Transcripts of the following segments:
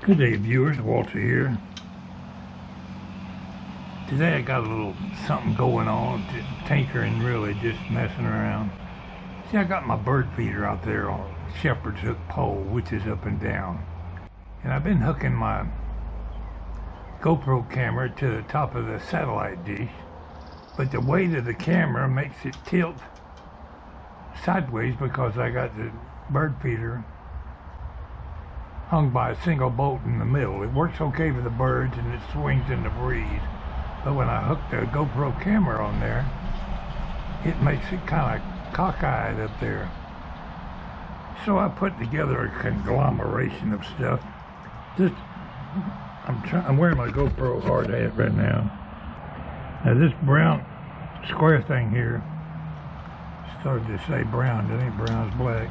Good day, viewers. Walter here. Today I got a little something going on, tinkering, really, just messing around. See, I got my bird feeder out there on a shepherd's hook pole, which is up and down. And I've been hooking my GoPro camera to the top of the satellite dish, but the weight of the camera makes it tilt sideways because I got the bird feeder hung by a single bolt in the middle. It works okay for the birds and it swings in the breeze, but when I hook the GoPro camera on there, it makes it kind of cockeyed up there. So I put together a conglomeration of stuff. I'm wearing my GoPro hard hat right now. Now this brown square thing here, started to say brown, it ain't brown, it's black,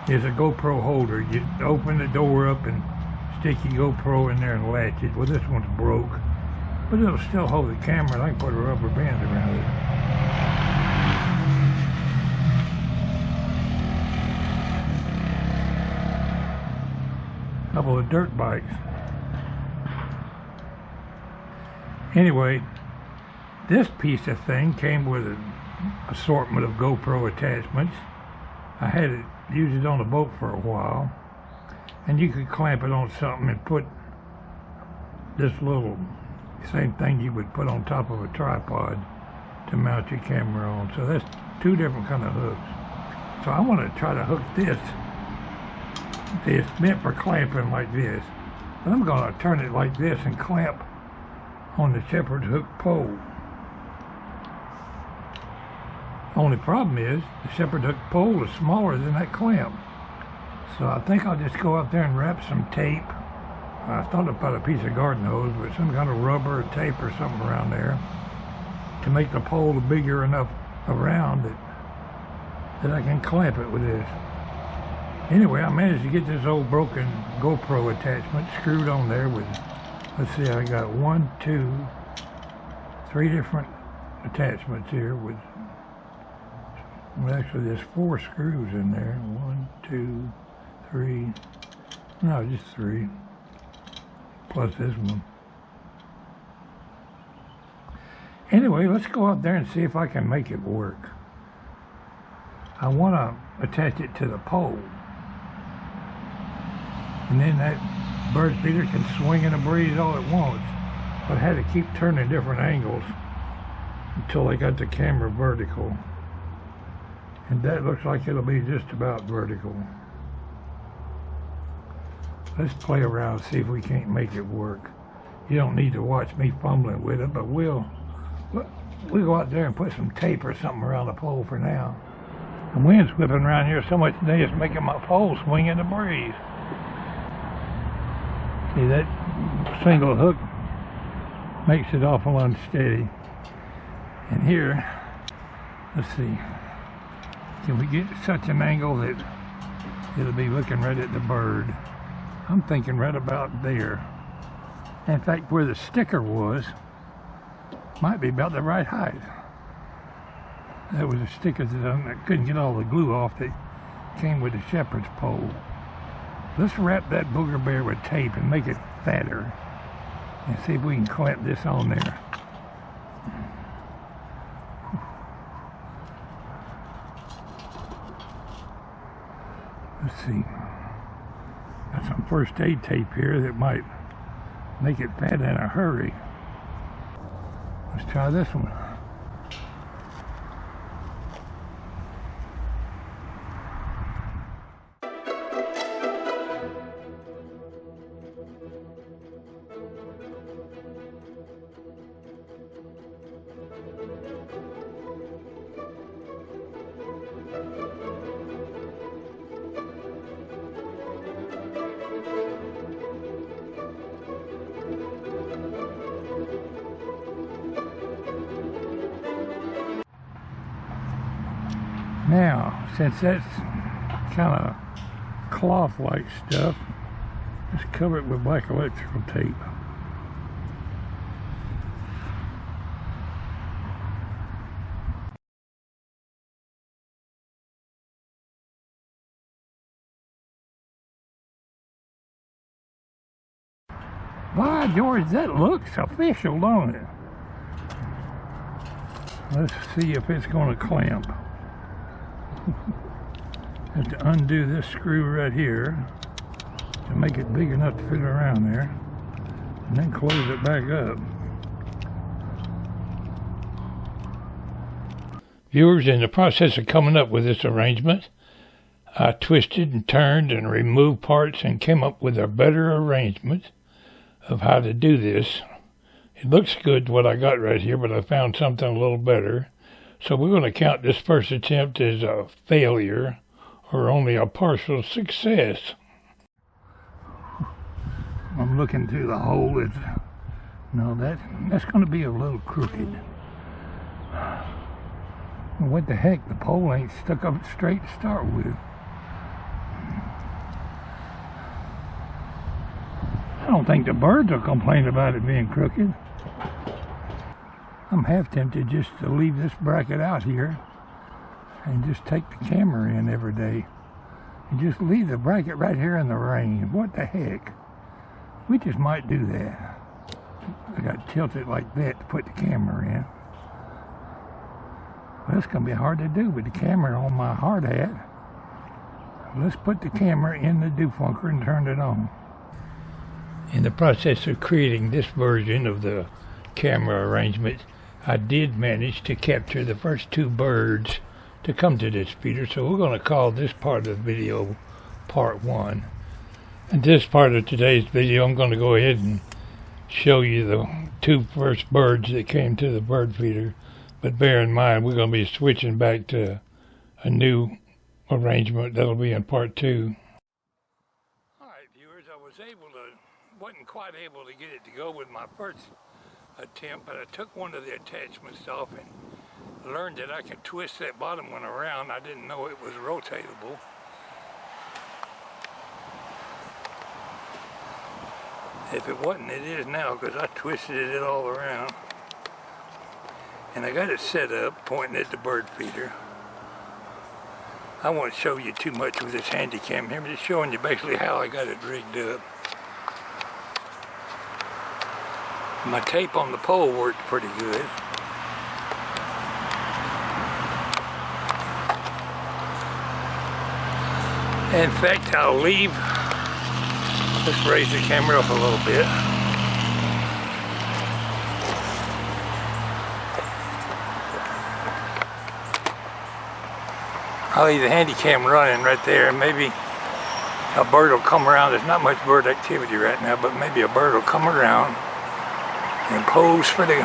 is a GoPro holder. You open the door up and stick your GoPro in there and latch it. Well, this one's broke, but it'll still hold the camera, and I can put a rubber band around it. A couple of dirt bikes. Anyway, this piece of thing came with an assortment of GoPro attachments. I had it used it on the boat for a while, and you could clamp it on something and put this little same thing you would put on top of a tripod to mount your camera on. So that's two different kind of hooks. So I want to try to hook this. It's meant for clamping like this, but I'm going to turn it like this and clamp on the shepherd's hook pole. Only problem is the shepherd hook pole is smaller than that clamp. So I think I'll just go out there and wrap some tape. I thought about a piece of garden hose, but some kind of rubber or tape or something around there to make the pole bigger enough around that I can clamp it with this. Anyway, I managed to get this old broken GoPro attachment screwed on there with, let's see, I got 1, 2, 3 different attachments here with, well, actually there's 4 screws in there. 1, 2, 3, no, just 3, plus this one. Anyway, let's go out there and see if I can make it work. I want to attach it to the pole, and then that bird feeder can swing in the breeze all it wants. But I had to keep turning different angles until I got the camera vertical. And that looks like it'll be just about vertical. Let's play around and see if we can't make it work. You don't need to watch me fumbling with it, but we'll go out there and put some tape or something around the pole for now. The wind's whipping around here so much today it's making my pole swing in the breeze. See, that single hook makes it awful unsteady. And here, let's see. Can we get such an angle that it'll be looking right at the bird? I'm thinking right about there. In fact, where the sticker was might be about the right height. That was a sticker that I couldn't get all the glue off that came with the shepherd's pole. Let's wrap that booger bear with tape and make it fatter and see if we can clamp this on there. Let's see. Got some first aid tape here that might make it fat in a hurry. Let's try this one. Now, since that's kind of cloth-like stuff, just cover it with black electrical tape. Why, George, that looks official, don't it? Let's see if it's going to clamp. Have to undo this screw right here to make it big enough to fit around there, and then close it back up. Viewers, in the process of coming up with this arrangement, I twisted and turned and removed parts and came up with a better arrangement of how to do this. It looks good what I got right here, but I found something a little better. So we're going to count this first attempt as a failure or only a partial success. I'm looking through the hole. No, that's going to be a little crooked. What the heck? The pole ain't stuck up straight to start with. I don't think the birds will complain about it being crooked. I'm half tempted just to leave this bracket out here and just take the camera in every day and just leave the bracket right here in the rain. What the heck? We just might do that. I got to tilt it like that to put the camera in. Well, it's going to be hard to do with the camera on my hard hat. Let's put the camera in the dewfunker and turn it on. In the process of creating this version of the camera arrangement, I did manage to capture the first two birds to come to this feeder, so we're going to call this part of the video part 1. In this part of today's video, I'm going to go ahead and show you the two first birds that came to the bird feeder. But bear in mind, we're going to be switching back to a new arrangement that'll be in part 2. Alright viewers, wasn't quite able to get it to go with my first attempt, but I took one of the attachments off and learned that I could twist that bottom one around. I didn't know it was rotatable. If it wasn't, it is now, because I twisted it all around. And I got it set up, pointing at the bird feeder. I won't show you too much with this handy cam here, but just showing you basically how I got it rigged up. My tape on the pole worked pretty good. In fact, I'll leave. Let's raise the camera up a little bit. I'll leave the handy cam running right there, and maybe a bird will come around. There's not much bird activity right now, but maybe a bird will come around and pose for the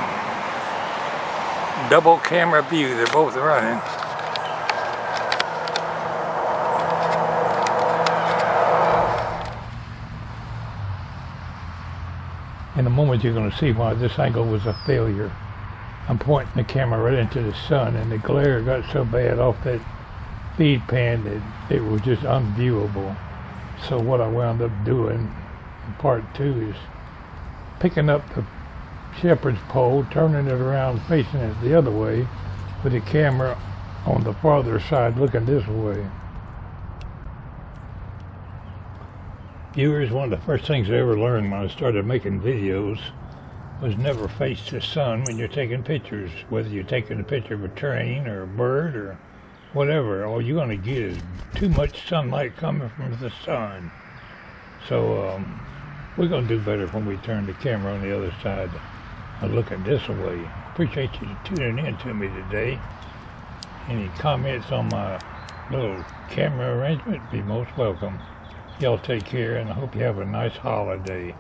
double camera view. They're both running. In a moment you're going to see why this angle was a failure. I'm pointing the camera right into the sun, and the glare got so bad off that feed pan that it was just unviewable. So what I wound up doing in part 2 is picking up the shepherd's pole, turning it around, facing it the other way, with the camera on the farther side looking this way. Viewers, one of the first things I ever learned when I started making videos was never face the sun when you're taking pictures, whether you're taking a picture of a train or a bird or whatever. All you're going to get is too much sunlight coming from the sun. So we're going to do better when we turn the camera on the other side and look at this way. Appreciate you tuning in to me today. Any comments on my little camera arrangement, be most welcome. Y'all take care, and I hope you have a nice holiday.